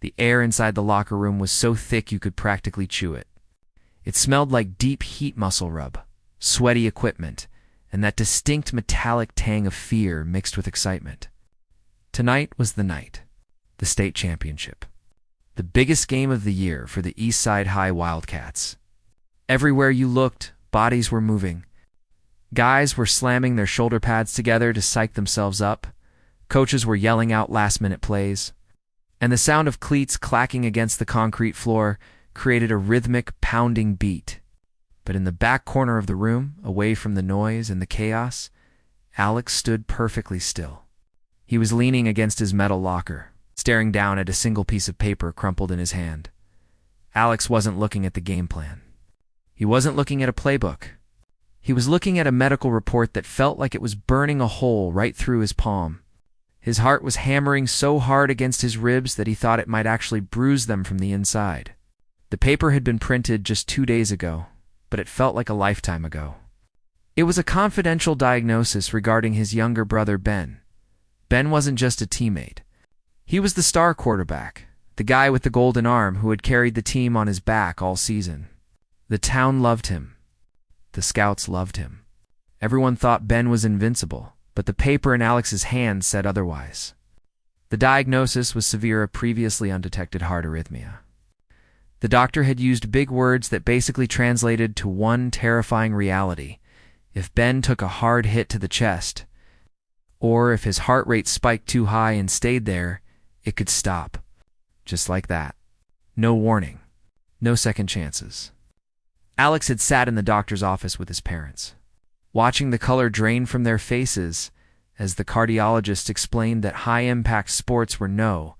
The air inside the locker room was so thick you could practically chew it. It smelled like deep heat muscle rub, sweaty equipment, and that distinct metallic tang of fear mixed with excitement. Tonight was the night. The state championship. The biggest game of the year for the East Side High Wildcats. Everywhere you looked, bodies were moving. Guys were slamming their shoulder pads together to psych themselves up. Coaches were yelling out last-minute plays. And the sound of cleats clacking against the concrete floor created a rhythmic, pounding beat. But in the back corner of the room, away from the noise and the chaos, Alex stood perfectly still. He was leaning against his metal locker, staring down at a single piece of paper crumpled in his hand. Alex wasn't looking at the game plan. He wasn't looking at a playbook. He was looking at a medical report that felt like it was burning a hole right through his palm. His heart was hammering so hard against his ribs that he thought it might actually bruise them from the inside. The paper had been printed just 2 days ago, but it felt like a lifetime ago. It was a confidential diagnosis regarding his younger brother Ben. Ben wasn't just a teammate. He was the star quarterback, the guy with the golden arm who had carried the team on his back all season. The town loved him. The scouts loved him. Everyone thought Ben was invincible, but the paper in Alex's hand said otherwise. The diagnosis was severe of previously undetected heart arrhythmia. The doctor had used big words that basically translated to one terrifying reality. If Ben took a hard hit to the chest, or if his heart rate spiked too high and stayed there, it could stop. Just like that. No warning. No second chances. Alex had sat in the doctor's office with his parents, watching the color drain from their faces as the cardiologist explained that high-impact sports were no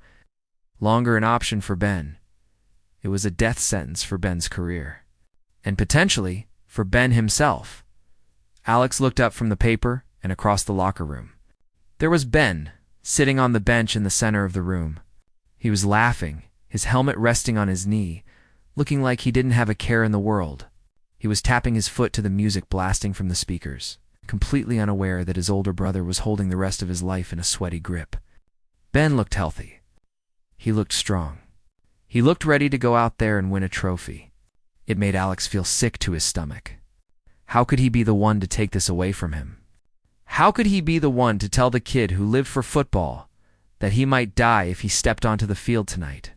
longer an option for Ben. It was a death sentence for Ben's career, and potentially for Ben himself. Alex looked up from the paper and across the locker room. There was Ben, sitting on the bench in the center of the room. He was laughing, his helmet resting on his knee, looking like he didn't have a care in the world. He was tapping his foot to the music blasting from the speakers, completely unaware that his older brother was holding the rest of his life in a sweaty grip. Ben looked healthy. He looked strong. He looked ready to go out there and win a trophy. It made Alex feel sick to his stomach. How could he be the one to take this away from him? How could he be the one to tell the kid who lived for football that he might die if he stepped onto the field tonight?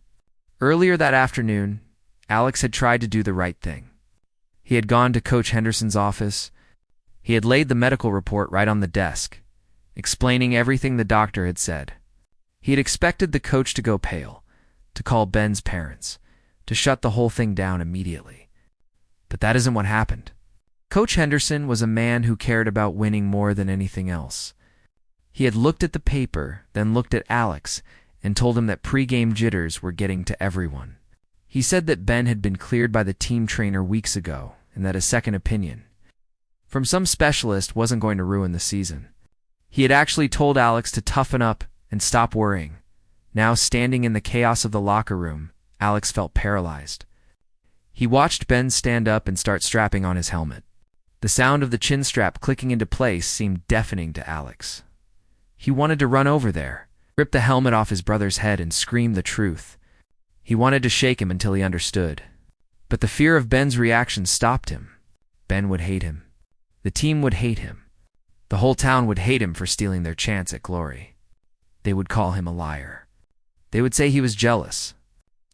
Earlier that afternoon, Alex had tried to do the right thing. He had gone to Coach Henderson's office. He had laid the medical report right on the desk, explaining everything the doctor had said. He had expected the coach to go pale, to call Ben's parents, to shut the whole thing down immediately. But that isn't what happened. Coach Henderson was a man who cared about winning more than anything else. He had looked at the paper, then looked at Alex, and told him that pre-game jitters were getting to everyone. He said that Ben had been cleared by the team trainer weeks ago, and that a second opinion from some specialist wasn't going to ruin the season. He had actually told Alex to toughen up and stop worrying. Now, standing in the chaos of the locker room, Alex felt paralyzed. He watched Ben stand up and start strapping on his helmet. The sound of the chin strap clicking into place seemed deafening to Alex. He wanted to run over there, rip the helmet off his brother's head and scream the truth. He wanted to shake him until he understood. But the fear of Ben's reaction stopped him. Ben would hate him. The team would hate him. The whole town would hate him for stealing their chance at glory. They would call him a liar. They would say he was jealous.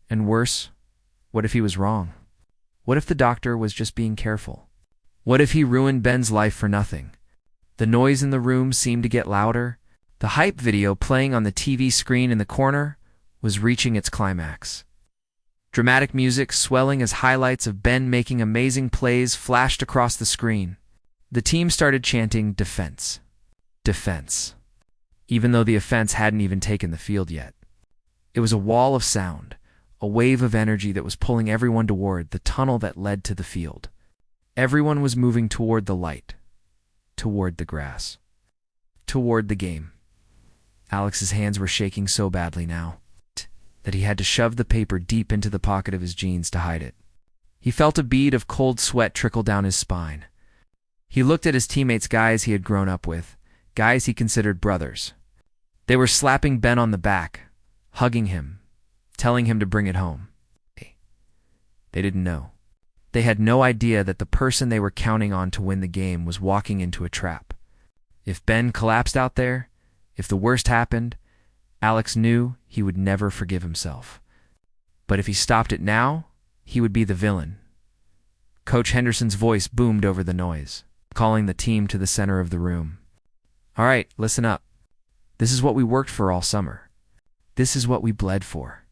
And worse, what if he was wrong? What if the doctor was just being careful? What if he ruined Ben's life for nothing? The noise in the room seemed to get louder. The hype video playing on the TV screen in the corner was reaching its climax. Dramatic music swelling as highlights of Ben making amazing plays flashed across the screen. The team started chanting, "Defense. Defense," even though the offense hadn't even taken the field yet. It was a wall of sound, a wave of energy that was pulling everyone toward the tunnel that led to the field. Everyone was moving toward the light, toward the grass, toward the game. Alex's hands were shaking so badly now that he had to shove the paper deep into the pocket of his jeans to hide it. He felt a bead of cold sweat trickle down his spine. He looked at his teammates, guys he had grown up with, guys he considered brothers. They were slapping Ben on the back, hugging him, telling him to bring it home. They didn't know. They had no idea that the person they were counting on to win the game was walking into a trap. If Ben collapsed out there, if the worst happened, Alex knew he would never forgive himself. But if he stopped it now, he would be the villain. Coach Henderson's voice boomed over the noise, calling the team to the center of the room. All right, listen up. This is what we worked for all summer. This is what we bled for.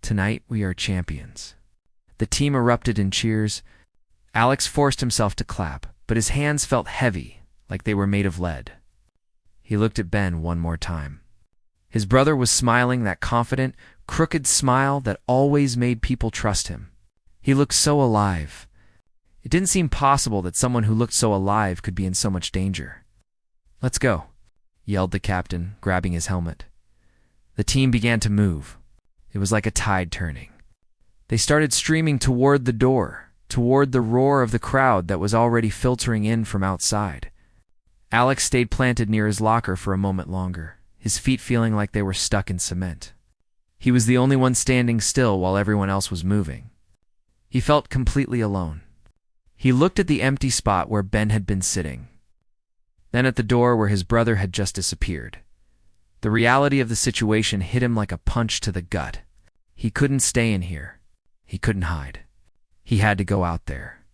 Tonight we are champions. The team erupted in cheers. Alex forced himself to clap, but his hands felt heavy, like they were made of lead. He looked at Ben one more time. His brother was smiling that confident, crooked smile that always made people trust him. He looked so alive. It didn't seem possible that someone who looked so alive could be in so much danger. "Let's go," yelled the captain, grabbing his helmet. The team began to move. It was like a tide turning. They started streaming toward the door, toward the roar of the crowd that was already filtering in from outside. Alex stayed planted near his locker for a moment longer, his feet feeling like they were stuck in cement. He was the only one standing still while everyone else was moving. He felt completely alone. He looked at the empty spot where Ben had been sitting, then at the door where his brother had just disappeared. The reality of the situation hit him like a punch to the gut. He couldn't stay in here. He couldn't hide. He had to go out there.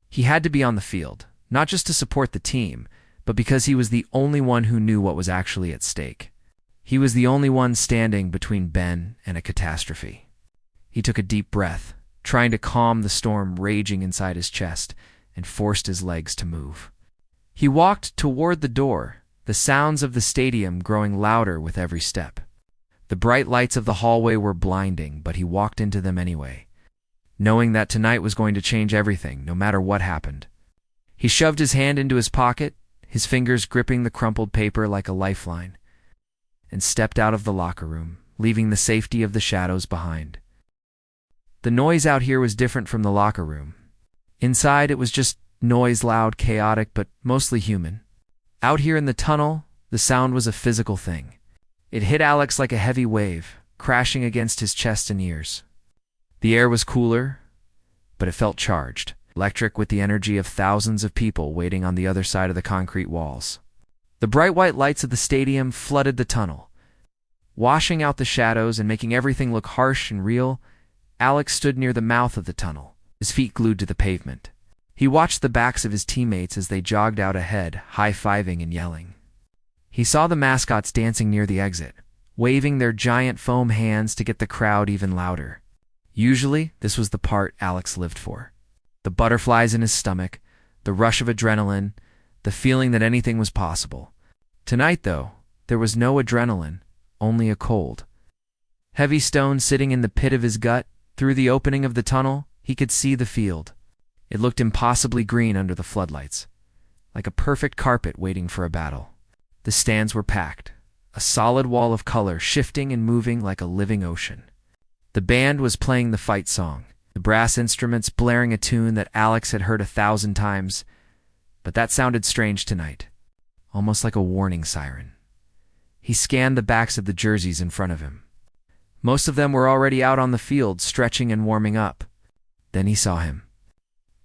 He had to be on the field, not just to support the team, but because he was the only one who knew what was actually at stake. He was the only one standing between Ben and a catastrophe. He took a deep breath, trying to calm the storm raging inside his chest, and forced his legs to move. He walked toward the door, the sounds of the stadium growing louder with every step. The bright lights of the hallway were blinding, but he walked into them anyway, knowing that tonight was going to change everything, no matter what happened. He shoved his hand into his pocket, his fingers gripping the crumpled paper like a lifeline, and stepped out of the locker room, leaving the safety of the shadows behind. The noise out here was different from the locker room. Inside, it was just noise, loud, chaotic, but mostly human. Out here in the tunnel, the sound was a physical thing. It hit Alex like a heavy wave, crashing against his chest and ears. The air was cooler, but it felt charged, electric with the energy of thousands of people waiting on the other side of the concrete walls. The bright white lights of the stadium flooded the tunnel, washing out the shadows and making everything look harsh and real. Alex stood near the mouth of the tunnel, his feet glued to the pavement. He watched the backs of his teammates as they jogged out ahead, high-fiving and yelling. He saw the mascots dancing near the exit, waving their giant foam hands to get the crowd even louder. Usually, this was the part Alex lived for. The butterflies in his stomach, the rush of adrenaline, the feeling that anything was possible. Tonight, though, there was no adrenaline, only a cold. Heavy stones sitting in the pit of his gut, through the opening of the tunnel, he could see the field. It looked impossibly green under the floodlights, like a perfect carpet waiting for a battle. The stands were packed, a solid wall of color shifting and moving like a living ocean. The band was playing the fight song, the brass instruments blaring a tune that Alex had heard 1,000 times, but that sounded strange tonight, almost like a warning siren. He scanned the backs of the jerseys in front of him. Most of them were already out on the field, stretching and warming up. Then he saw him.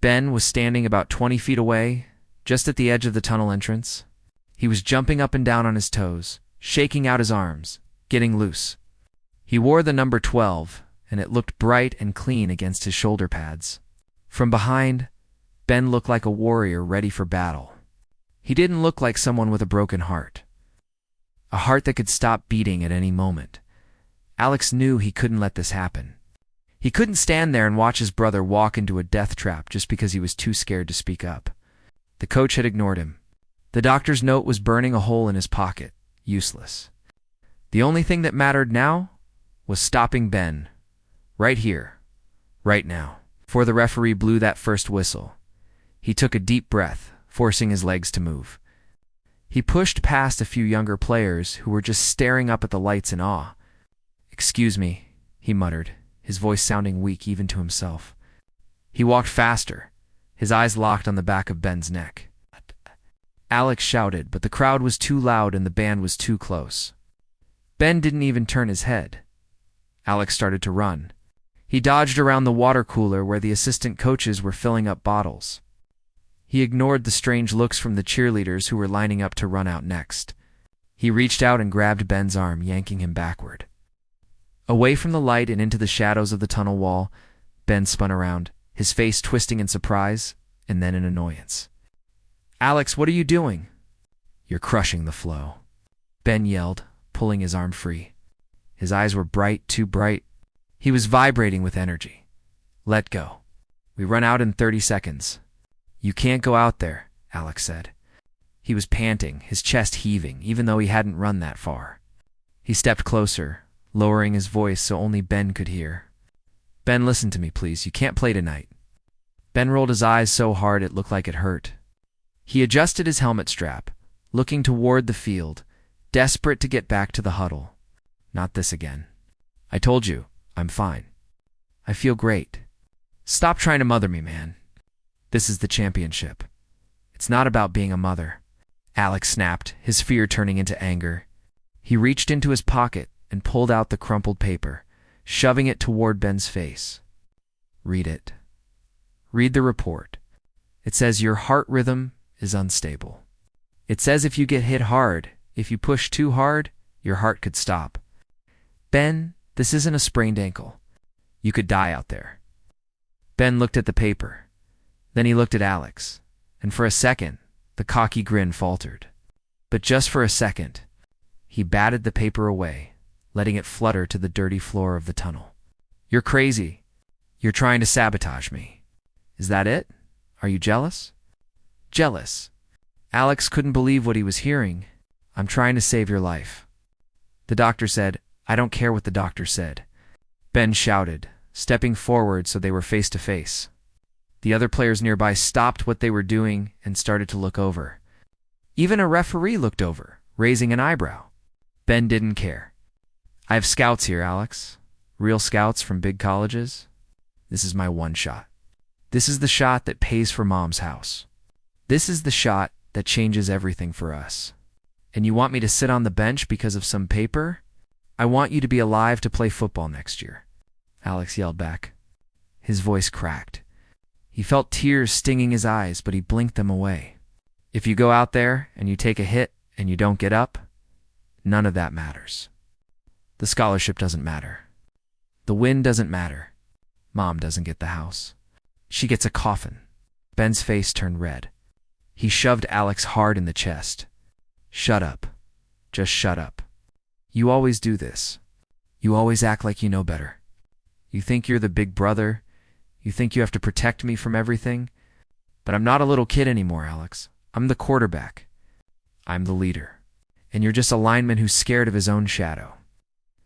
Ben was standing about 20 feet away, just at the edge of the tunnel entrance. He was jumping up and down on his toes, shaking out his arms, getting loose. He wore the number 12, and it looked bright and clean against his shoulder pads. From behind, Ben looked like a warrior ready for battle. He didn't look like someone with a broken heart, a heart that could stop beating at any moment. Alex knew he couldn't let this happen. He couldn't stand there and watch his brother walk into a death trap just because he was too scared to speak up. The coach had ignored him. The doctor's note was burning a hole in his pocket, useless. The only thing that mattered now was stopping Ben, right here, right now. Before the referee blew that first whistle, he took a deep breath, forcing his legs to move. He pushed past a few younger players who were just staring up at the lights in awe. "Excuse me," he muttered, his voice sounding weak even to himself. He walked faster, his eyes locked on the back of Ben's neck. Alex shouted, but the crowd was too loud and the band was too close. Ben didn't even turn his head. Alex started to run. He dodged around the water cooler where the assistant coaches were filling up bottles. He ignored the strange looks from the cheerleaders who were lining up to run out next. He reached out and grabbed Ben's arm, yanking him backward. Away from the light and into the shadows of the tunnel wall, Ben spun around, his face twisting in surprise and then in annoyance. "Alex, what are you doing?" "You're crushing the flow," Ben yelled, pulling his arm free. His eyes were bright, too bright. He was vibrating with energy. "Let go. We run out in 30 seconds. "You can't go out there," Alex said. He was panting, his chest heaving, even though he hadn't run that far. He stepped closer, lowering his voice so only Ben could hear. "Ben, listen to me, please. You can't play tonight." Ben rolled his eyes so hard it looked like it hurt. He adjusted his helmet strap, looking toward the field, desperate to get back to the huddle. "Not this again. I told you, I'm fine. I feel great. Stop trying to mother me, man. This is the championship. It's not about being a mother." Alex snapped, his fear turning into anger. He reached into his pocket and pulled out the crumpled paper, shoving it toward Ben's face. "Read it. Read the report. It says your heart rhythm is unstable. It says if you get hit hard, if you push too hard, your heart could stop. Ben, this isn't a sprained ankle. You could die out there." Ben looked at the paper. Then he looked at Alex, and for a second, the cocky grin faltered. But just for a second, he batted the paper away, letting it flutter to the dirty floor of the tunnel. "You're crazy. You're trying to sabotage me. Is that it? Are you jealous?" "Jealous?" Alex couldn't believe what he was hearing. "I'm trying to save your life." The doctor said, "I don't care what the doctor said." Ben shouted, stepping forward so they were face to face. The other players nearby stopped what they were doing and started to look over. Even a referee looked over, raising an eyebrow. Ben didn't care. "I have scouts here, Alex. Real scouts from big colleges. This is my one shot. This is the shot that pays for Mom's house. This is the shot that changes everything for us. And you want me to sit on the bench because of some paper? I want you to be alive to play football next year," Alex yelled back. His voice cracked. He felt tears stinging his eyes, but he blinked them away. "If you go out there and you take a hit and you don't get up, none of that matters. The scholarship doesn't matter. The win doesn't matter. Mom doesn't get the house. She gets a coffin." Ben's face turned red. He shoved Alex hard in the chest. "Shut up. Just shut up. You always do this. You always act like you know better. You think you're the big brother. You think you have to protect me from everything. But I'm not a little kid anymore, Alex. I'm the quarterback. I'm the leader. And you're just a lineman who's scared of his own shadow."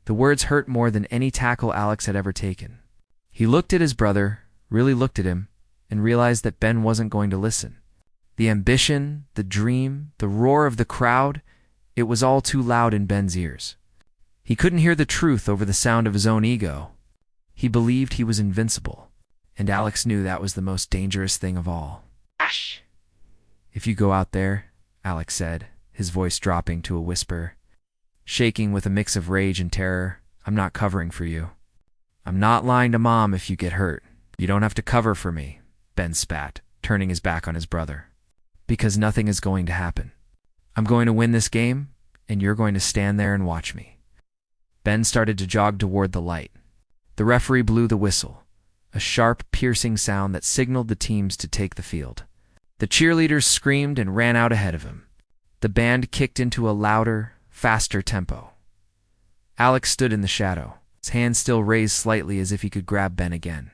The words hurt more than any tackle Alex had ever taken. He looked at his brother, really looked at him, and realized that Ben wasn't going to listen. The ambition, the dream, the roar of the crowd, it was all too loud in Ben's ears. He couldn't hear the truth over the sound of his own ego. He believed he was invincible. And Alex knew that was the most dangerous thing of all. "Ash! If you go out there," Alex said, his voice dropping to a whisper, shaking with a mix of rage and terror, "I'm not covering for you. I'm not lying to Mom if you get hurt. You don't have to cover for me," Ben spat, turning his back on his brother. "Because nothing is going to happen. I'm going to win this game, and you're going to stand there and watch me." Ben started to jog toward the light. The referee blew the whistle, a sharp, piercing sound that signaled the teams to take the field. The cheerleaders screamed and ran out ahead of him. The band kicked into a louder, faster tempo. Alex stood in the shadow, his hand still raised slightly as if he could grab Ben again.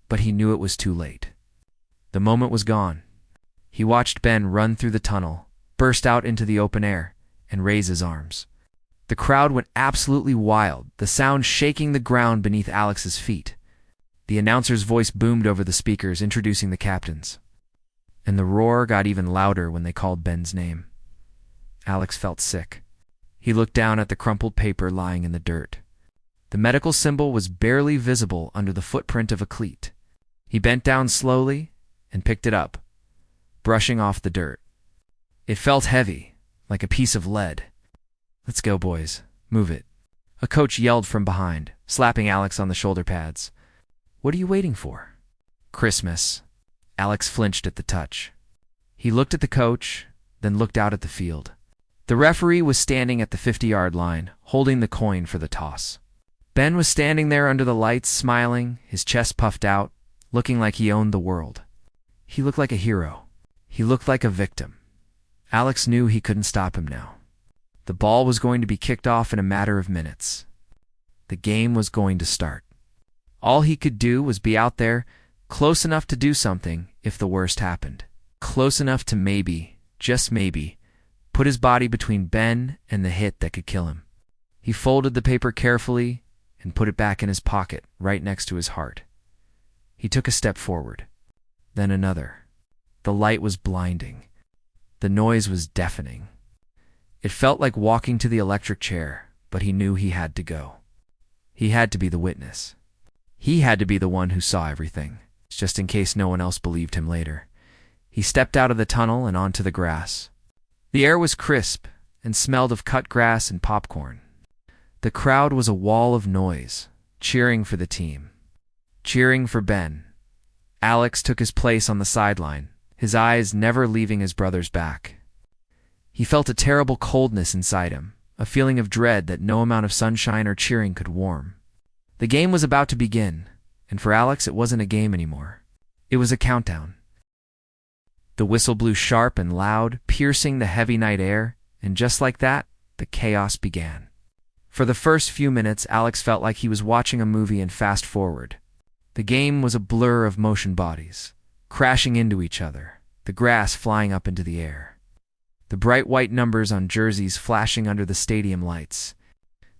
But he knew it was too late. The moment was gone. He watched Ben run through the tunnel, burst out into the open air, and raise his arms. The crowd went absolutely wild, the sound shaking the ground beneath Alex's feet. The announcer's voice boomed over the speakers, introducing the captains. And the roar got even louder when they called Ben's name. Alex felt sick. He looked down at the crumpled paper lying in the dirt. The medical symbol was barely visible under the footprint of a cleat. He bent down slowly and picked it up, brushing off the dirt. It felt heavy, like a piece of lead. "Let's go, boys. Move it," a coach yelled from behind, slapping Alex on the shoulder pads. "What are you waiting for?" "Christmas." Alex flinched at the touch. He looked at the coach, then looked out at the field. The referee was standing at the 50-yard line, holding the coin for the toss. Ben was standing there under the lights, smiling, his chest puffed out, looking like he owned the world. He looked like a hero. He looked like a victim. Alex knew he couldn't stop him now. The ball was going to be kicked off in a matter of minutes. The game was going to start. All he could do was be out there, close enough to do something if the worst happened. Close enough to maybe, just maybe, put his body between Ben and the hit that could kill him. He folded the paper carefully and put it back in his pocket, right next to his heart. He took a step forward, then another. The light was blinding. The noise was deafening. It felt like walking to the electric chair, but he knew he had to go. He had to be the witness. He had to be the one who saw everything, just in case no one else believed him later. He stepped out of the tunnel and onto the grass. The air was crisp and smelled of cut grass and popcorn. The crowd was a wall of noise, cheering for the team, cheering for Ben. Alex took his place on the sideline, his eyes never leaving his brother's back. He felt a terrible coldness inside him, a feeling of dread that no amount of sunshine or cheering could warm. The game was about to begin, and for Alex it wasn't a game anymore. It was a countdown. The whistle blew sharp and loud, piercing the heavy night air, and just like that, the chaos began. For the first few minutes, Alex felt like he was watching a movie in fast forward. The game was a blur of motion bodies, crashing into each other, the grass flying up into the air. The bright white numbers on jerseys flashing under the stadium lights.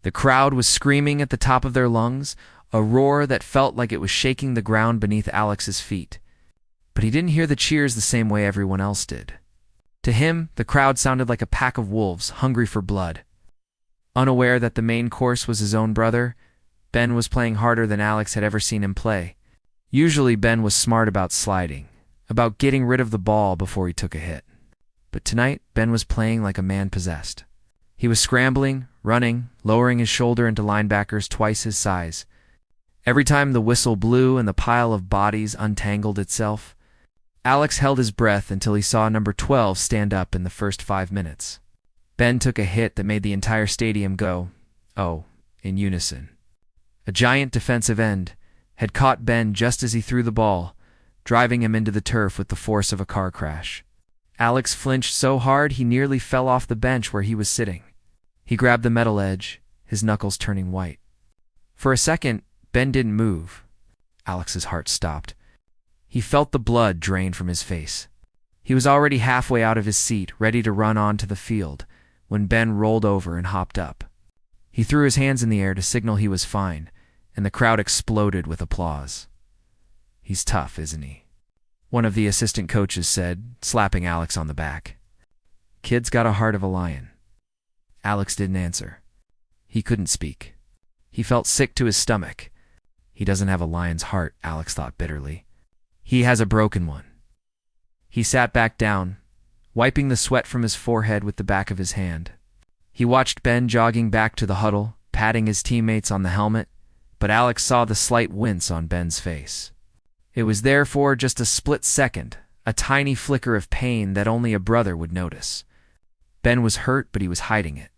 The crowd was screaming at the top of their lungs, a roar that felt like it was shaking the ground beneath Alex's feet. But he didn't hear the cheers the same way everyone else did. To him, the crowd sounded like a pack of wolves, hungry for blood. Unaware that the main course was his own brother, Ben was playing harder than Alex had ever seen him play. Usually Ben was smart about sliding, about getting rid of the ball before he took a hit. But tonight, Ben was playing like a man possessed. He was scrambling, running, lowering his shoulder into linebackers twice his size. Every time the whistle blew and the pile of bodies untangled itself, Alex held his breath until he saw number 12 stand up in the first 5 minutes. Ben took a hit that made the entire stadium go, oh, in unison. A giant defensive end had caught Ben just as he threw the ball, driving him into the turf with the force of a car crash. Alex flinched so hard he nearly fell off the bench where he was sitting. He grabbed the metal edge, his knuckles turning white. For a second, Ben didn't move. Alex's heart stopped. He felt the blood drain from his face. He was already halfway out of his seat, ready to run onto the field, when Ben rolled over and hopped up. He threw his hands in the air to signal he was fine, and the crowd exploded with applause. "He's tough, isn't he?" one of the assistant coaches said, slapping Alex on the back. "Kid's got a heart of a lion." Alex didn't answer. He couldn't speak. He felt sick to his stomach. He doesn't have a lion's heart, Alex thought bitterly. He has a broken one. He sat back down, wiping the sweat from his forehead with the back of his hand. He watched Ben jogging back to the huddle, patting his teammates on the helmet, but Alex saw the slight wince on Ben's face. It was there for just a split second, a tiny flicker of pain that only a brother would notice. Ben was hurt, but he was hiding it.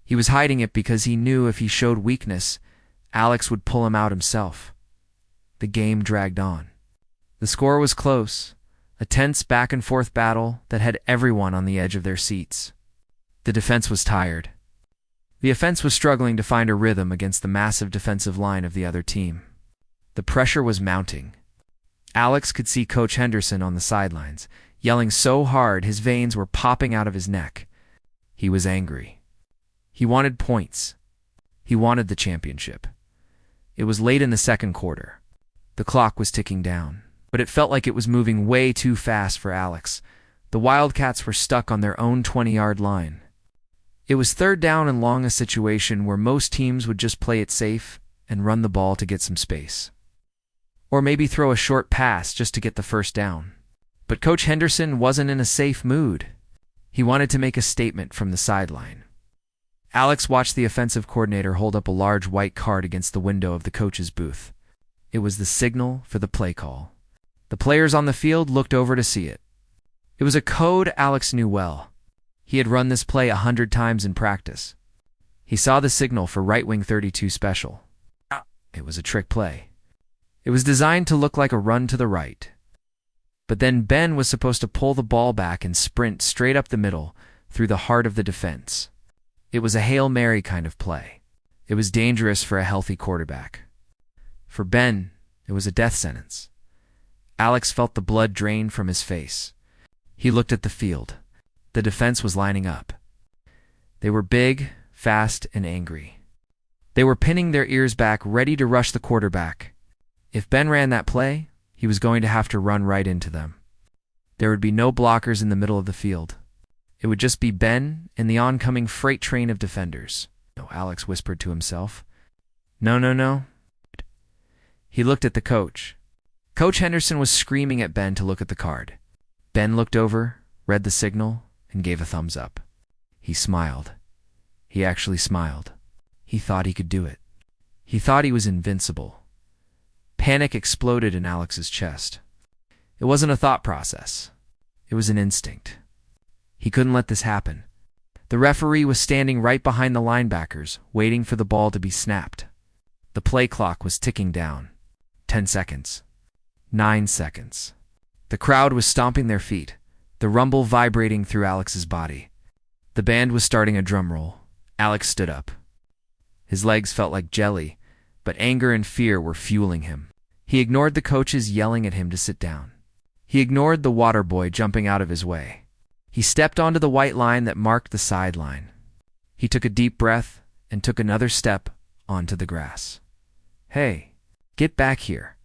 He was hiding it because he knew if he showed weakness, Alex would pull him out himself. The game dragged on. The score was close, a tense back-and-forth battle that had everyone on the edge of their seats. The defense was tired. The offense was struggling to find a rhythm against the massive defensive line of the other team. The pressure was mounting. Alex could see Coach Henderson on the sidelines, yelling so hard his veins were popping out of his neck. He was angry. He wanted points. He wanted the championship. It was late in the second quarter. The clock was ticking down, but it felt like it was moving way too fast for Alex. The Wildcats were stuck on their own 20-yard line. It was third down and long, a situation where most teams would just play it safe and run the ball to get some space. Or maybe throw a short pass just to get the first down. But Coach Henderson wasn't in a safe mood. He wanted to make a statement from the sideline. Alex watched the offensive coordinator hold up a large white card against the window of the coach's booth. It was the signal for the play call. The players on the field looked over to see it. It was a code Alex knew well. He had run this play 100 times in practice. He saw the signal for right wing 32 special. It was a trick play. It was designed to look like a run to the right. But then Ben was supposed to pull the ball back and sprint straight up the middle through the heart of the defense. It was a Hail Mary kind of play. It was dangerous for a healthy quarterback. For Ben, it was a death sentence. Alex felt the blood drain from his face. He looked at the field. The defense was lining up. They were big, fast, and angry. They were pinning their ears back, ready to rush the quarterback. If Ben ran that play, he was going to have to run right into them. There would be no blockers in the middle of the field. It would just be Ben and the oncoming freight train of defenders. No, Alex whispered to himself. No. He looked at the coach. Coach Henderson was screaming at Ben to look at the card. Ben looked over, read the signal, and gave a thumbs up. He smiled. He actually smiled. He thought he could do it. He thought he was invincible. Panic exploded in Alex's chest. It wasn't a thought process. It was an instinct. He couldn't let this happen. The referee was standing right behind the linebackers, waiting for the ball to be snapped. The play clock was ticking down. 10 seconds. 9 seconds. The crowd was stomping their feet, the rumble vibrating through Alex's body. The band was starting a drum roll. Alex stood up. His legs felt like jelly, but anger and fear were fueling him. He ignored the coaches yelling at him to sit down. He ignored the water boy jumping out of his way. He stepped onto the white line that marked the sideline. He took a deep breath and took another step onto the grass. "Hey, get back here!"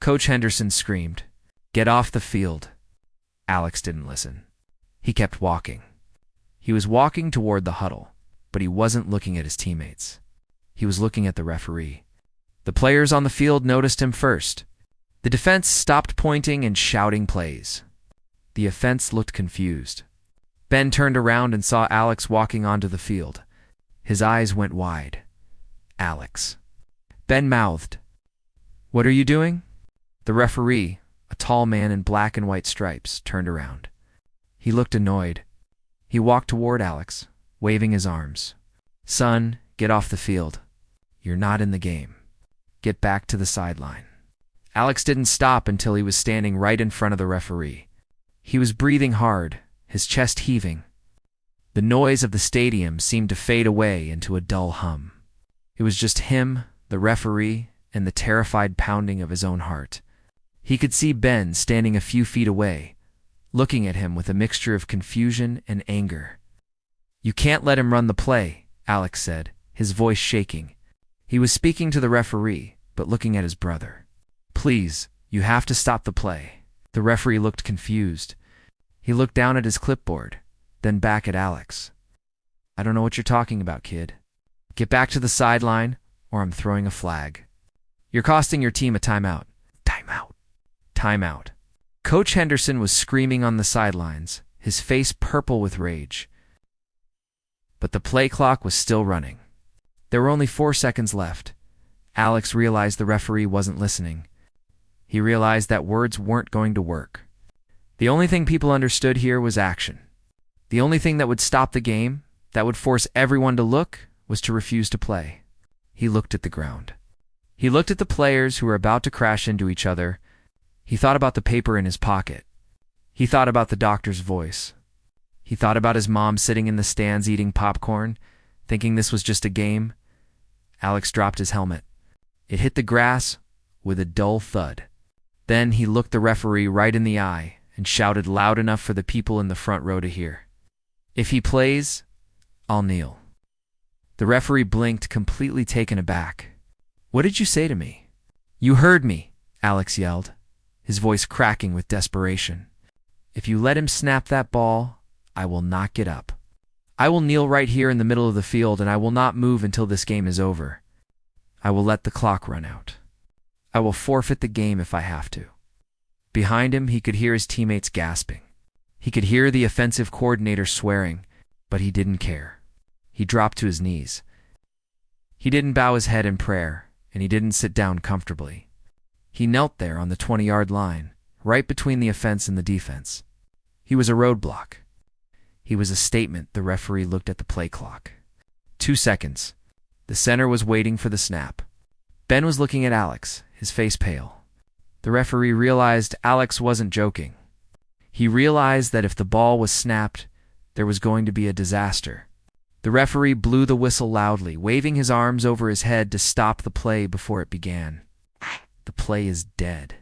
Coach Henderson screamed. "Get off the field." Alex didn't listen. He kept walking. He was walking toward the huddle, but he wasn't looking at his teammates. He was looking at the referee. The players on the field noticed him first. The defense stopped pointing and shouting plays. The offense looked confused. Ben turned around and saw Alex walking onto the field. His eyes went wide. "Alex." Ben mouthed, "What are you doing?" The referee, a tall man in black and white stripes, turned around. He looked annoyed. He walked toward Alex, waving his arms. "Son, get off the field. You're not in the game. Get back to the sideline." Alex didn't stop until he was standing right in front of the referee. He was breathing hard, his chest heaving. The noise of the stadium seemed to fade away into a dull hum. It was just him, the referee, and the terrified pounding of his own heart. He could see Ben standing a few feet away, looking at him with a mixture of confusion and anger. "You can't let him run the play," Alex said, his voice shaking. He was speaking to the referee, but looking at his brother. "Please, you have to stop the play." The referee looked confused. He looked down at his clipboard, then back at Alex. "I don't know what you're talking about, kid. Get back to the sideline, or I'm throwing a flag. You're costing your team a timeout." "Timeout. Timeout." Coach Henderson was screaming on the sidelines, his face purple with rage. But the play clock was still running. There were only 4 seconds left. Alex realized the referee wasn't listening. He realized that words weren't going to work. The only thing people understood here was action. The only thing that would stop the game, that would force everyone to look, was to refuse to play. He looked at the ground. He looked at the players who were about to crash into each other. He thought about the paper in his pocket. He thought about the doctor's voice. He thought about his mom sitting in the stands eating popcorn, thinking this was just a game. Alex dropped his helmet. It hit the grass with a dull thud. Then he looked the referee right in the eye and shouted loud enough for the people in the front row to hear. "If he plays, I'll kneel." The referee blinked, completely taken aback. "What did you say to me?" "You heard me," Alex yelled, his voice cracking with desperation. "If you let him snap that ball, I will not get up. I will kneel right here in the middle of the field, and I will not move until this game is over. I will let the clock run out. I will forfeit the game if I have to." Behind him, he could hear his teammates gasping. He could hear the offensive coordinator swearing, but he didn't care. He dropped to his knees. He didn't bow his head in prayer, and he didn't sit down comfortably. He knelt there on the 20-yard line, right between the offense and the defense. He was a roadblock. He was a statement. The referee looked at the play clock. 2 seconds. The center was waiting for the snap. Ben was looking at Alex, his face pale. The referee realized Alex wasn't joking. He realized that if the ball was snapped, there was going to be a disaster. The referee blew the whistle loudly, waving his arms over his head to stop the play before it began. The play is dead.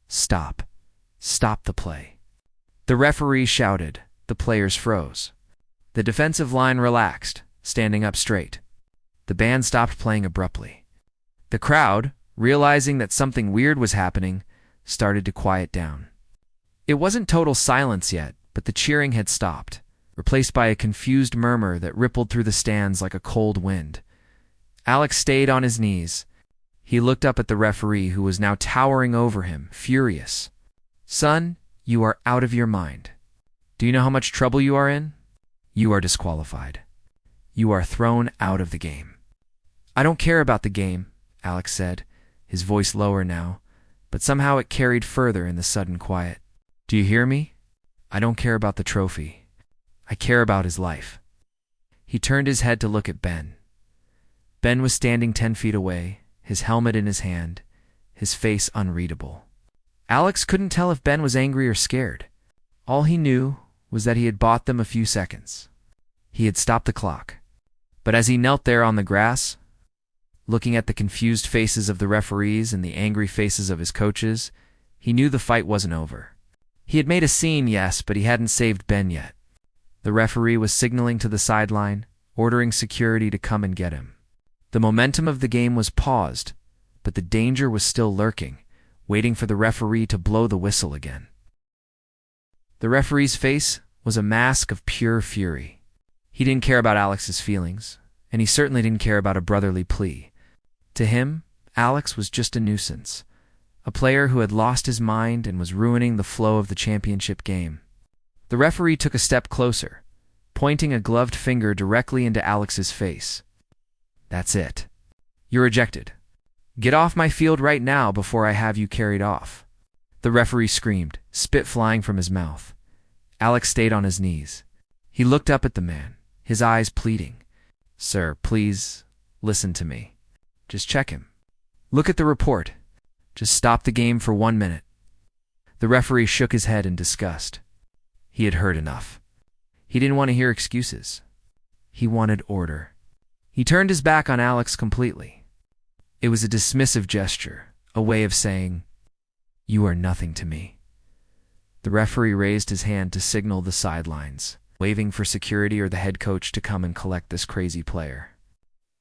Stop. Stop the play. The referee shouted. The players froze. The defensive line relaxed, standing up straight. The band stopped playing abruptly. The crowd, realizing that something weird was happening, started to quiet down. It wasn't total silence yet, but the cheering had stopped, replaced by a confused murmur that rippled through the stands like a cold wind. Alex stayed on his knees. He looked up at the referee, who was now towering over him, furious. "Son, you are out of your mind. Do you know how much trouble you are in? You are disqualified. You are thrown out of the game." "I don't care about the game," Alex said, his voice lower now, but somehow it carried further in the sudden quiet. "Do you hear me? I don't care about the trophy. I care about his life." He turned his head to look at Ben. Ben was standing 10 feet away, his helmet in his hand, his face unreadable. Alex couldn't tell if Ben was angry or scared. All he knew was that he had bought them a few seconds. He had stopped the clock. But as he knelt there on the grass, looking at the confused faces of the referees and the angry faces of his coaches, he knew the fight wasn't over. He had made a scene, yes, but he hadn't saved Ben yet. The referee was signaling to the sideline, ordering security to come and get him. The momentum of the game was paused, but the danger was still lurking, waiting for the referee to blow the whistle again. The referee's face was a mask of pure fury. He didn't care about Alex's feelings, and he certainly didn't care about a brotherly plea. To him, Alex was just a nuisance, a player who had lost his mind and was ruining the flow of the championship game. The referee took a step closer, pointing a gloved finger directly into Alex's face. "That's it. You're ejected. Get off my field right now before I have you carried off." The referee screamed, spit flying from his mouth. Alex stayed on his knees. He looked up at the man, his eyes pleading. "Sir, please listen to me. Just check him. Look at the report. Just stop the game for 1 minute." The referee shook his head in disgust. He had heard enough. He didn't want to hear excuses. He wanted order. He turned his back on Alex completely. It was a dismissive gesture, a way of saying, "You are nothing to me." The referee raised his hand to signal the sidelines, waving for security or the head coach to come and collect this crazy player.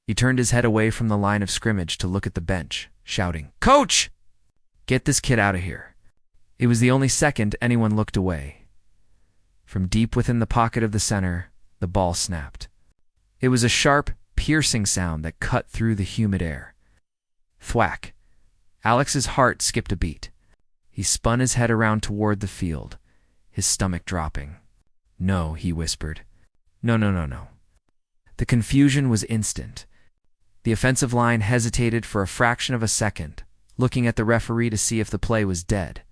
He turned his head away from the line of scrimmage to look at the bench, shouting, "Coach! Get this kid out of here." It was the only second anyone looked away. From deep within the pocket of the center, the ball snapped. It was a sharp, piercing sound that cut through the humid air. Thwack! Alex's heart skipped a beat. He spun his head around toward the field, his stomach dropping. "No," he whispered. "No, no, no, no." The confusion was instant. The offensive line hesitated for a fraction of a second, looking at the referee to see if the play was dead.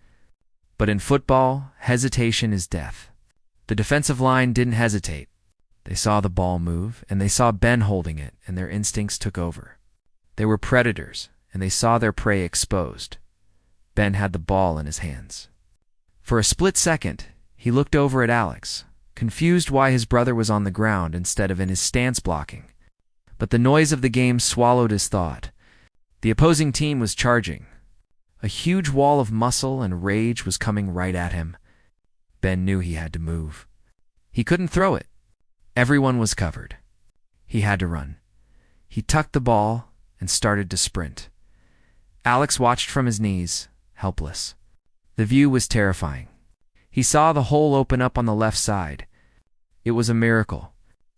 But in football, hesitation is death. The defensive line didn't hesitate. They saw the ball move, and they saw Ben holding it, and their instincts took over. They were predators, and they saw their prey exposed. Ben had the ball in his hands. For a split second, he looked over at Alex, confused why his brother was on the ground instead of in his stance blocking. But the noise of the game swallowed his thought. The opposing team was charging. A huge wall of muscle and rage was coming right at him. Ben knew he had to move. He couldn't throw it. Everyone was covered. He had to run. He tucked the ball and started to sprint. Alex watched from his knees, helpless. The view was terrifying. He saw the hole open up on the left side. It was a miracle.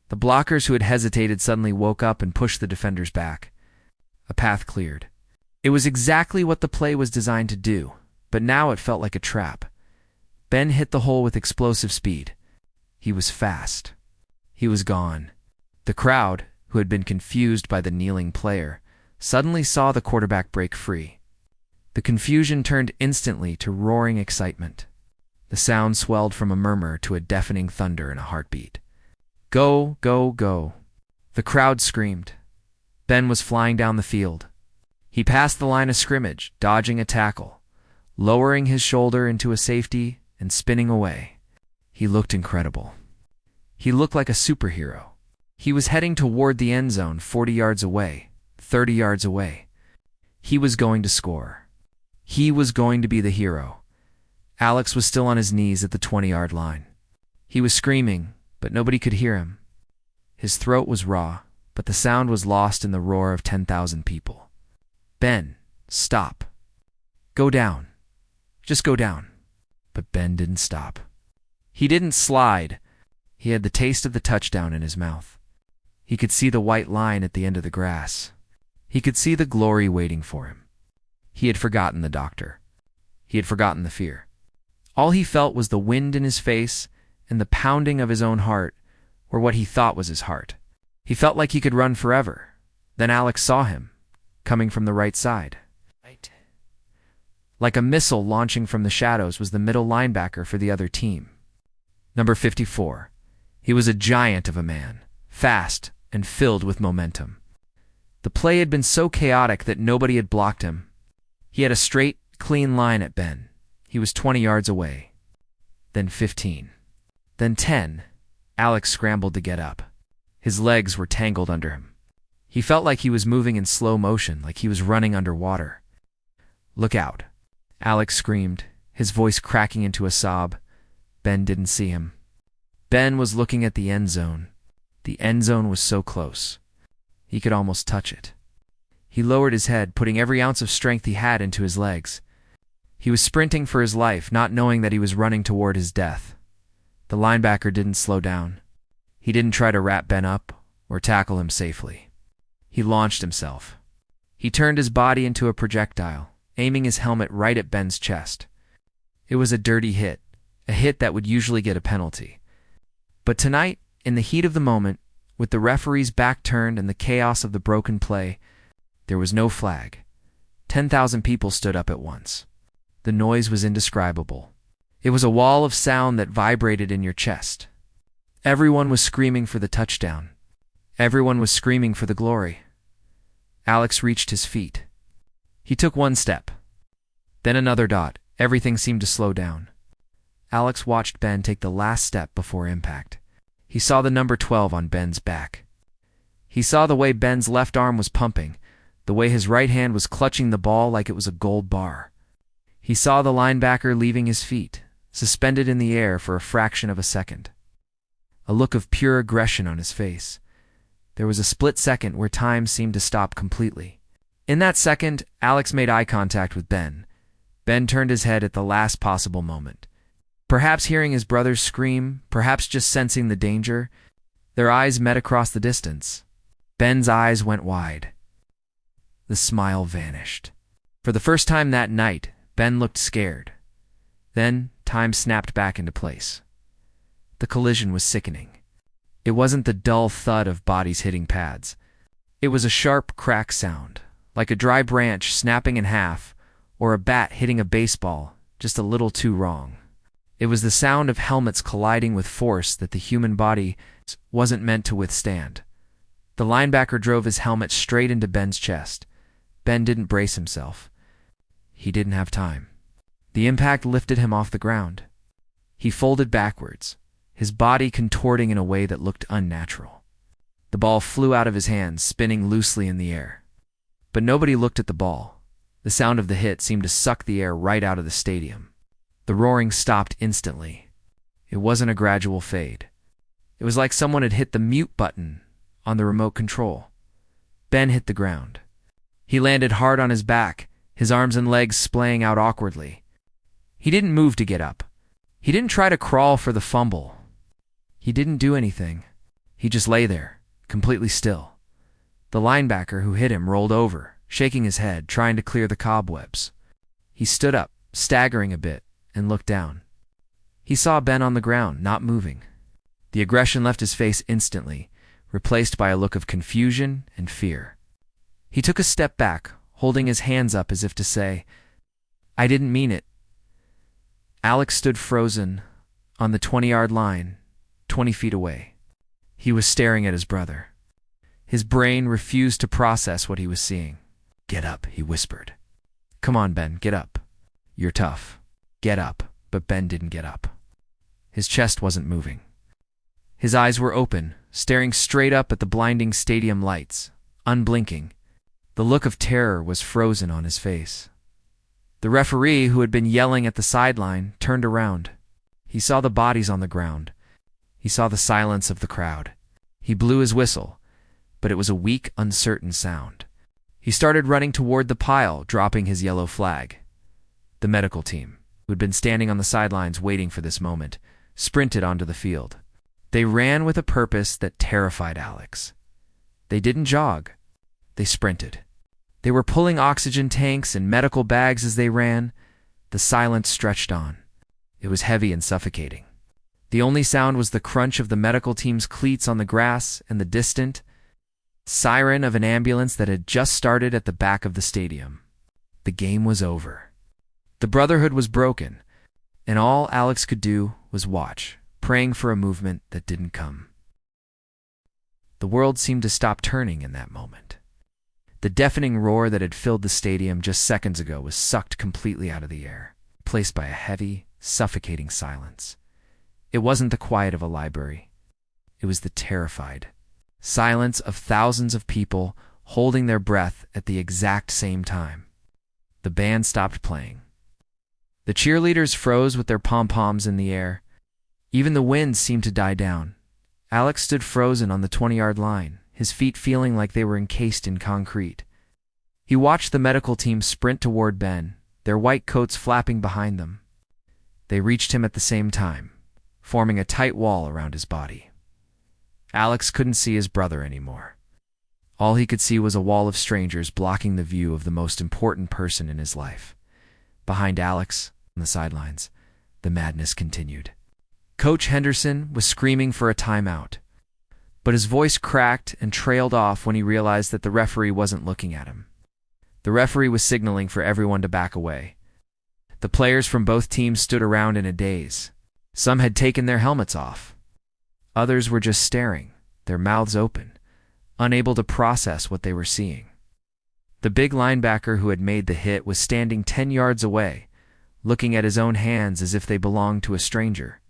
The blockers who had hesitated suddenly woke up and pushed the defenders back. A path cleared. It was exactly what the play was designed to do, but now it felt like a trap. Ben hit the hole with explosive speed. He was fast. He was gone. The crowd, who had been confused by the kneeling player, suddenly saw the quarterback break free. The confusion turned instantly to roaring excitement. The sound swelled from a murmur to a deafening thunder and a heartbeat. Go, go, go. The crowd screamed. Ben was flying down the field. He passed the line of scrimmage, dodging a tackle, lowering his shoulder into a safety and spinning away. He looked incredible. He looked like a superhero. He was heading toward the end zone 40 yards away, 30 yards away. He was going to score. He was going to be the hero. Alex was still on his knees at the 20-yard line. He was screaming, but nobody could hear him. His throat was raw, but the sound was lost in the roar of 10,000 people. Ben, stop. Go down. Just go down. But Ben didn't stop. He didn't slide. He had the taste of the touchdown in his mouth. He could see the white line at the end of the grass. He could see the glory waiting for him. He had forgotten the doctor. He had forgotten the fear. All he felt was the wind in his face and the pounding of his own heart, or what he thought was his heart. He felt like he could run forever. Then Alex saw him, coming from the right side. Like a missile launching from the shadows was the middle linebacker for the other team. Number 54. He was a giant of a man, fast and filled with momentum. The play had been so chaotic that nobody had blocked him. He had a straight, clean line at Ben. He was 20 yards away. Then 15. Then 10. Alex scrambled to get up. His legs were tangled under him. He felt like he was moving in slow motion, like he was running underwater. Look out. Alex screamed, his voice cracking into a sob. Ben didn't see him. Ben was looking at the end zone. The end zone was so close. He could almost touch it. He lowered his head, putting every ounce of strength he had into his legs. He was sprinting for his life, not knowing that he was running toward his death. The linebacker didn't slow down. He didn't try to wrap Ben up or tackle him safely. He launched himself. He turned his body into a projectile, aiming his helmet right at Ben's chest. It was a dirty hit, a hit that would usually get a penalty. But tonight, in the heat of the moment, with the referee's back turned and the chaos of the broken play, there was no flag. 10,000 people stood up at once. The noise was indescribable. It was a wall of sound that vibrated in your chest. Everyone was screaming for the touchdown. Everyone was screaming for the glory. Alex reached his feet. He took one step. Then another dot. Everything seemed to slow down. Alex watched Ben take the last step before impact. He saw the number 12 on Ben's back. He saw the way Ben's left arm was pumping, the way his right hand was clutching the ball like it was a gold bar. He saw the linebacker leaving his feet, suspended in the air for a fraction of a second. A look of pure aggression on his face. There was a split second where time seemed to stop completely. In that second, Alex made eye contact with Ben. Ben turned his head at the last possible moment. Perhaps hearing his brothers scream, perhaps just sensing the danger, their eyes met across the distance. Ben's eyes went wide. The smile vanished. For the first time that night, Ben looked scared. Then, time snapped back into place. The collision was sickening. It wasn't the dull thud of bodies hitting pads. It was a sharp crack sound, like a dry branch snapping in half, or a bat hitting a baseball, just a little too wrong. It was the sound of helmets colliding with force that the human body wasn't meant to withstand. The linebacker drove his helmet straight into Ben's chest. Ben didn't brace himself. He didn't have time. The impact lifted him off the ground. He folded backwards, his body contorting in a way that looked unnatural. The ball flew out of his hands, spinning loosely in the air. But nobody looked at the ball. The sound of the hit seemed to suck the air right out of the stadium. The roaring stopped instantly. It wasn't a gradual fade. It was like someone had hit the mute button on the remote control. Ben hit the ground. He landed hard on his back, his arms and legs splaying out awkwardly. He didn't move to get up. He didn't try to crawl for the fumble. He didn't do anything. He just lay there, completely still. The linebacker who hit him rolled over, shaking his head, trying to clear the cobwebs. He stood up, staggering a bit, and looked down. He saw Ben on the ground, not moving. The aggression left his face instantly, replaced by a look of confusion and fear. He took a step back, holding his hands up as if to say, "I didn't mean it." Alex stood frozen on the 20-yard line, 20 feet away. He was staring at his brother. His brain refused to process what he was seeing. "Get up," he whispered. "Come on, Ben, get up. You're tough. Get up." But Ben didn't get up. His chest wasn't moving. His eyes were open, staring straight up at the blinding stadium lights, unblinking. The look of terror was frozen on his face. The referee, who had been yelling at the sideline, turned around. He saw the bodies on the ground. He saw the silence of the crowd. He blew his whistle, but it was a weak, uncertain sound. He started running toward the pile, dropping his yellow flag. The medical team, who had been standing on the sidelines waiting for this moment, sprinted onto the field. They ran with a purpose that terrified Alex. They didn't jog. They sprinted. They were pulling oxygen tanks and medical bags as they ran. The silence stretched on. It was heavy and suffocating. The only sound was the crunch of the medical team's cleats on the grass and the distant siren of an ambulance that had just started at the back of the stadium. The game was over. The brotherhood was broken, and all Alex could do was watch, praying for a movement that didn't come. The world seemed to stop turning in that moment. The deafening roar that had filled the stadium just seconds ago was sucked completely out of the air, replaced by a heavy, suffocating silence. It wasn't the quiet of a library. It was the terrified silence of thousands of people holding their breath at the exact same time. The band stopped playing. The cheerleaders froze with their pom-poms in the air. Even the wind seemed to die down. Alex stood frozen on the 20-yard line, his feet feeling like they were encased in concrete. He watched the medical team sprint toward Ben, their white coats flapping behind them. They reached him at the same time, forming a tight wall around his body. Alex couldn't see his brother anymore. All he could see was a wall of strangers blocking the view of the most important person in his life. Behind Alex, on the sidelines, the madness continued. Coach Henderson was screaming for a timeout, but his voice cracked and trailed off when he realized that the referee wasn't looking at him. The referee was signaling for everyone to back away. The players from both teams stood around in a daze. Some had taken their helmets off. Others were just staring, their mouths open, unable to process what they were seeing. The big linebacker who had made the hit was standing 10 yards away, looking at his own hands as if they belonged to a stranger.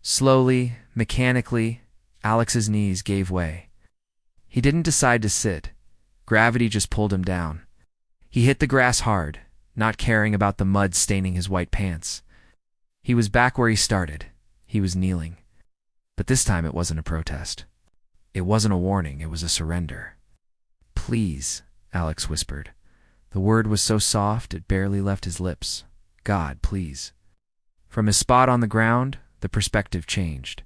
Slowly, mechanically, Alex's knees gave way. He didn't decide to sit. Gravity just pulled him down. He hit the grass hard, not caring about the mud staining his white pants. He was back where he started. He was kneeling. But this time it wasn't a protest. It wasn't a warning, it was a surrender. "Please," Alex whispered. The word was so soft it barely left his lips. "God, please." From his spot on the ground, the perspective changed.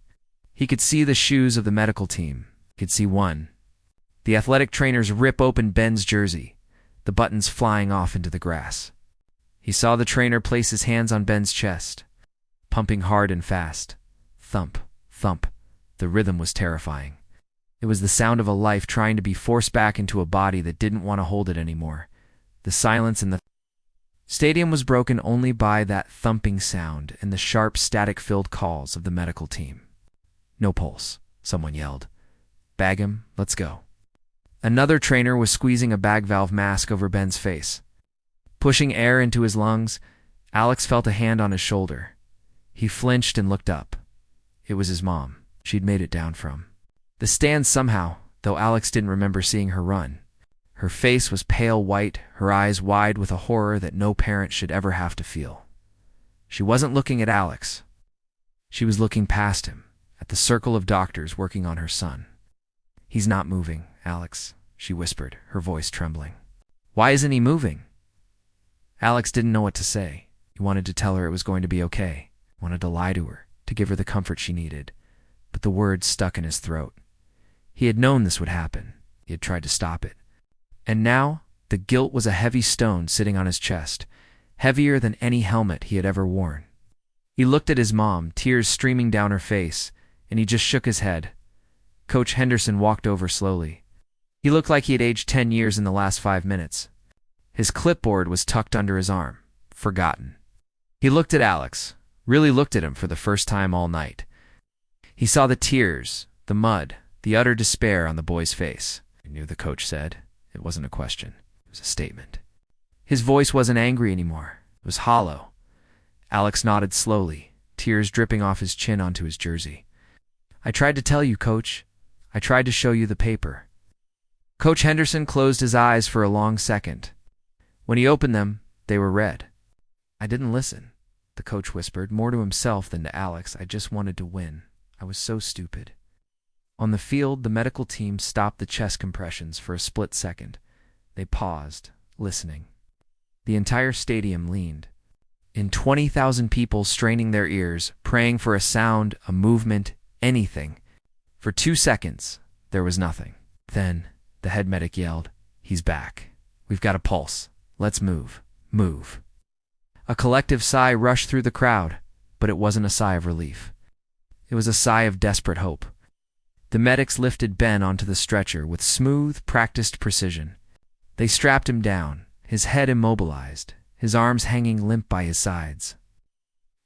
He could see the shoes of the medical team. He could see one. The athletic trainers rip open Ben's jersey, the buttons flying off into the grass. He saw the trainer place his hands on Ben's chest, pumping hard and fast. Thump, thump. The rhythm was terrifying. It was the sound of a life trying to be forced back into a body that didn't want to hold it anymore. The silence in the stadium was broken only by that thumping sound and the sharp, static-filled calls of the medical team. "No pulse," someone yelled. "Bag him, let's go." Another trainer was squeezing a bag valve mask over Ben's face. Pushing air into his lungs, Alex felt a hand on his shoulder. He flinched and looked up. It was his mom. She'd made it down from the stands somehow, though Alex didn't remember seeing her run. Her face was pale white, her eyes wide with a horror that no parent should ever have to feel. She wasn't looking at Alex. She was looking past him, at the circle of doctors working on her son. "He's not moving, Alex," she whispered, her voice trembling. "Why isn't he moving?" Alex didn't know what to say. He wanted to tell her it was going to be okay. He wanted to lie to her, to give her the comfort she needed. But the words stuck in his throat. He had known this would happen. He had tried to stop it. And now, the guilt was a heavy stone sitting on his chest, heavier than any helmet he had ever worn. He looked at his mom, tears streaming down her face, and he just shook his head. Coach Henderson walked over slowly. He looked like he had aged 10 years in the last 5 minutes. His clipboard was tucked under his arm, forgotten. He looked at Alex, really looked at him for the first time all night. He saw the tears, the mud, the utter despair on the boy's face. He knew, the coach said. It wasn't a question. It was a statement. His voice wasn't angry anymore. It was hollow. Alex nodded slowly, tears dripping off his chin onto his jersey. I tried to tell you, Coach. I tried to show you the paper. Coach Henderson closed his eyes for a long second. When he opened them, they were red. I didn't listen, the coach whispered, more to himself than to Alex. I just wanted to win. I was so stupid. On the field, the medical team stopped the chest compressions for a split second. They paused, listening. The entire stadium leaned. In 20,000 people straining their ears, praying for a sound, a movement, anything. For 2 seconds, there was nothing. Then, the head medic yelled, "He's back. We've got a pulse. Let's move. Move." A collective sigh rushed through the crowd, but it wasn't a sigh of relief. It was a sigh of desperate hope. The medics lifted Ben onto the stretcher with smooth, practiced precision. They strapped him down, his head immobilized, his arms hanging limp by his sides.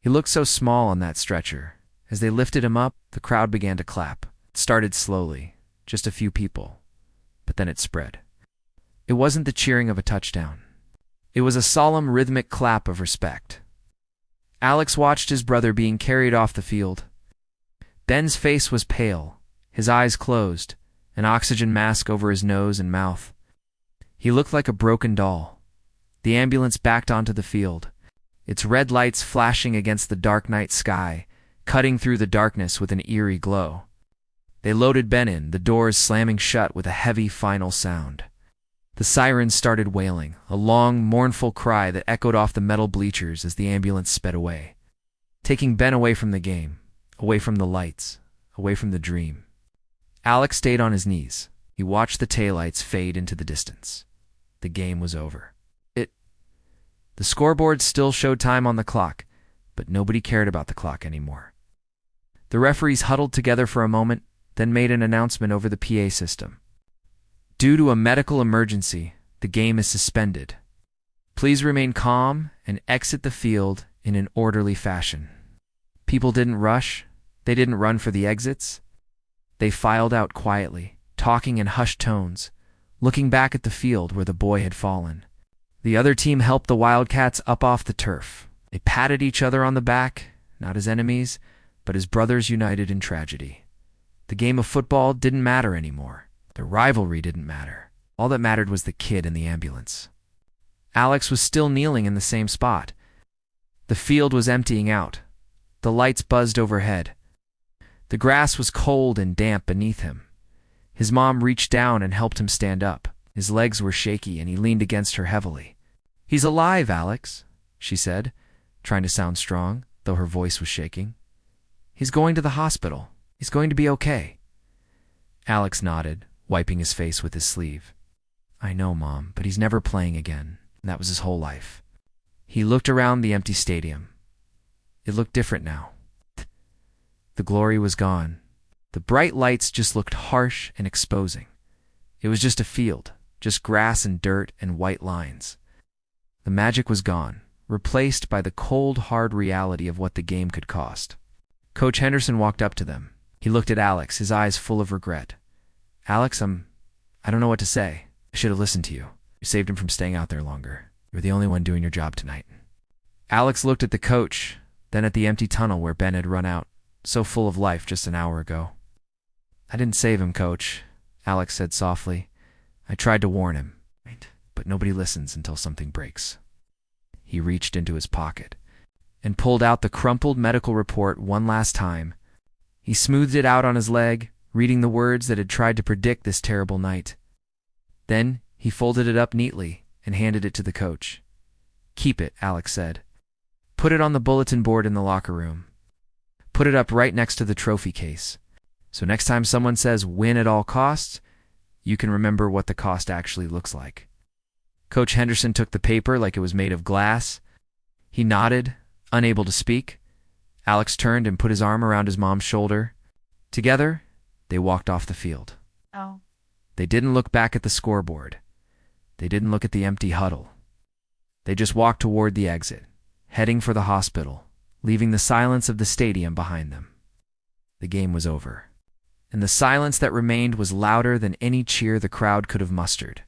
He looked so small on that stretcher. As they lifted him up, the crowd began to clap. It started slowly, just a few people, but then it spread. It wasn't the cheering of a touchdown. It was a solemn, rhythmic clap of respect. Alex watched his brother being carried off the field. Ben's face was pale, his eyes closed, an oxygen mask over his nose and mouth. He looked like a broken doll. The ambulance backed onto the field, its red lights flashing against the dark night sky, cutting through the darkness with an eerie glow. They loaded Ben in, the doors slamming shut with a heavy final sound. The sirens started wailing, a long, mournful cry that echoed off the metal bleachers as the ambulance sped away, taking Ben away from the game, away from the lights, away from the dream. Alex stayed on his knees. He watched the taillights fade into the distance. The game was over. The scoreboard still showed time on the clock, but nobody cared about the clock anymore. The referees huddled together for a moment, then made an announcement over the PA system. Due to a medical emergency, the game is suspended. Please remain calm and exit the field in an orderly fashion. People didn't rush. They didn't run for the exits. They filed out quietly, talking in hushed tones, looking back at the field where the boy had fallen. The other team helped the Wildcats up off the turf. They patted each other on the back, not as enemies, but as brothers united in tragedy. The game of football didn't matter anymore. The rivalry didn't matter. All that mattered was the kid in the ambulance. Alex was still kneeling in the same spot. The field was emptying out. The lights buzzed overhead. The grass was cold and damp beneath him. His mom reached down and helped him stand up. His legs were shaky and he leaned against her heavily. "He's alive, Alex," she said, trying to sound strong, though her voice was shaking. "He's going to the hospital. He's going to be okay." Alex nodded, wiping his face with his sleeve. "I know, Mom, but he's never playing again. That was his whole life." He looked around the empty stadium. It looked different now. The glory was gone. The bright lights just looked harsh and exposing. It was just a field, just grass and dirt and white lines. The magic was gone, replaced by the cold, hard reality of what the game could cost. Coach Henderson walked up to them. He looked at Alex, his eyes full of regret. "Alex, I don't know what to say. I should have listened to you. You saved him from staying out there longer. You were the only one doing your job tonight." Alex looked at the coach, then at the empty tunnel where Ben had run out, so full of life just an hour ago. "I didn't save him, Coach," Alex said softly. "I tried to warn him, but nobody listens until something breaks." He reached into his pocket and pulled out the crumpled medical report one last time. He smoothed it out on his leg, reading the words that had tried to predict this terrible night. Then he folded it up neatly and handed it to the coach. "Keep it," Alex said. "Put it on the bulletin board in the locker room. Put it up right next to the trophy case. So next time someone says win at all costs, you can remember what the cost actually looks like." Coach Henderson took the paper like it was made of glass. He nodded, unable to speak. Alex turned and put his arm around his mom's shoulder. Together, They walked off the field. Oh. They didn't look back at the scoreboard. They didn't look at the empty huddle. They just walked toward the exit, heading for the hospital, leaving the silence of the stadium behind them. The game was over, and the silence that remained was louder than any cheer the crowd could have mustered.